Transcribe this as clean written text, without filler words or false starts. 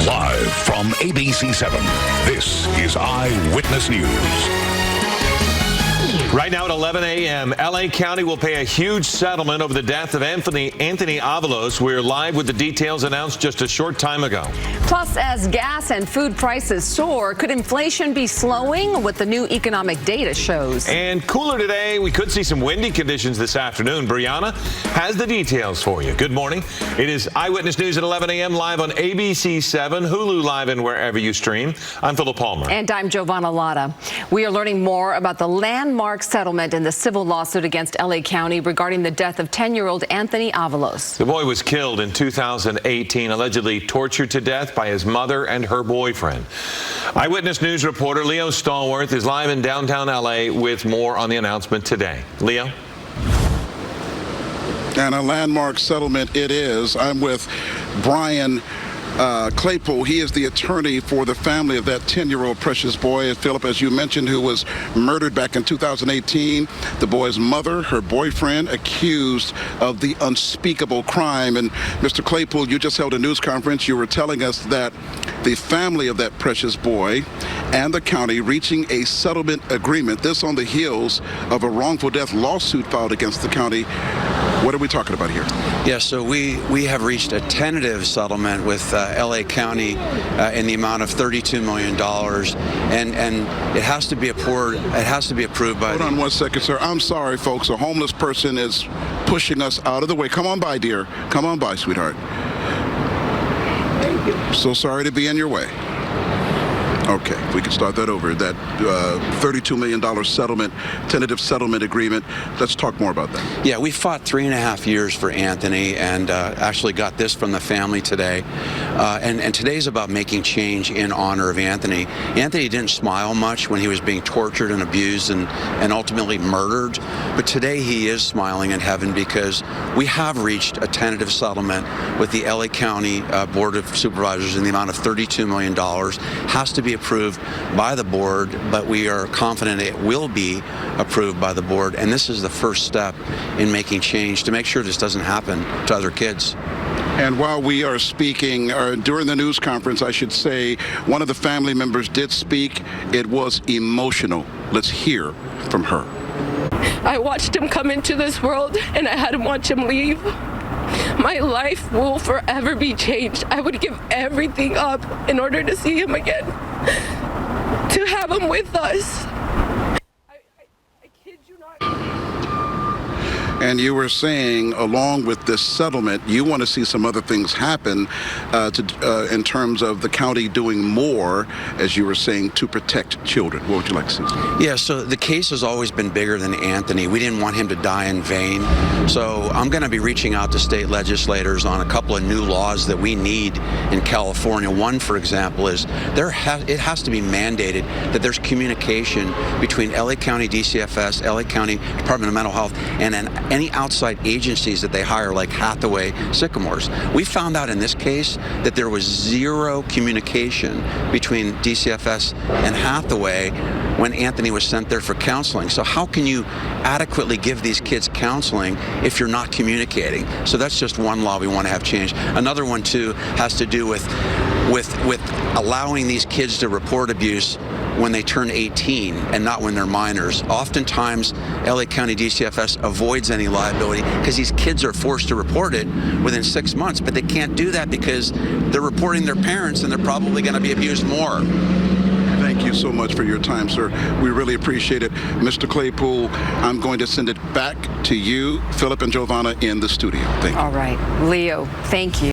Live from ABC 7, this is Eyewitness News. Right now at 11 a.m., L.A. County will pay a huge settlement over the death of Anthony Avalos. We're live with the details announced just a short time ago. Plus, as gas and food prices soar, could inflation be slowing? What the new economic data shows. And cooler today, we could see some windy conditions this afternoon. Brianna has the details for you. Good morning. It is Eyewitness News at 11 a.m. live on ABC 7, Hulu Live, and wherever you stream. I'm Philip Palmer. And I'm Giovanna Lotta. We are learning more about the landmark settlement in the civil lawsuit against L.A. County regarding the death of 10-year-old Anthony Avalos. The boy was killed in 2018, allegedly tortured to death by his mother and her boyfriend. Eyewitness News reporter Leo Stallworth is live in downtown L.A. with more on the announcement today. Leo? And a landmark settlement it is. I'm with Brian Claypool. He is the attorney for the family of that 10-year-old precious boy, Philip, as you mentioned, who was murdered back in 2018. The boy's mother, her boyfriend, accused of the unspeakable crime. And Mr. Claypool, you just held a news conference. You were telling us that the family of that precious boy and the county reaching a settlement agreement, this on the heels of a wrongful death lawsuit filed against the county. What are we talking about here? Yeah, so we have reached a tentative settlement with L.A. County in the amount of $32 million, and it has to be approved. It has to be approved by. Hold on 1 second, sir. I'm sorry, folks. A homeless person is pushing us out of the way. Come on by, dear. Come on by, sweetheart. Thank you. So sorry to be in your way. Okay, we can start that over. That $32 million settlement, tentative settlement agreement. Let's talk more about that. Yeah, we fought 3.5 years for Anthony and actually got this from the family today. And today's about making change in honor of Anthony. Anthony didn't smile much when he was being tortured and abused and ultimately murdered. But today he is smiling in heaven because we have reached a tentative settlement with the LA County Board of Supervisors in the amount of $32 million. Has to be approved by the board, but we are confident it will be approved by the board. And this is the first step in making change to make sure this doesn't happen to other kids. And while we are speaking, or during the news conference, I should say, one of the family members did speak. It was emotional. Let's hear from her. I watched him come into this world, and I had to watch him leave. My life will forever be changed. I would give everything up in order to see him again, to have him with us. I kid you not. And you were saying, along with this settlement, you want to see some other things happen in terms of the county doing more, as you were saying, to protect children. What would you like to see? Yeah, so the case has always been bigger than Anthony. We didn't want him to die in vain. So I'm going to be reaching out to state legislators on a couple of new laws that we need in California. One, for example, is it has to be mandated that there's communication between LA County DCFS, LA County Department of Mental Health, and any outside agencies that they hire, like Hathaway, Sycamores. We found out in this case that there was zero communication between DCFS and Hathaway when Anthony was sent there for counseling. So how can you adequately give these kids counseling if you're not communicating? So that's just one law we want to have changed. Another one, too, has to do with allowing these kids to report abuse when they turn 18 and not when they're minors. Oftentimes, LA County DCFS avoids any liability because these kids are forced to report it within 6 months, but they can't do that because they're reporting their parents and they're probably going to be abused more. Thank you so much for your time, sir. We really appreciate it. Mr. Claypool, I'm going to send it back to you, Philip and Giovanna, in the studio. Thank you. All right. Leo, thank you.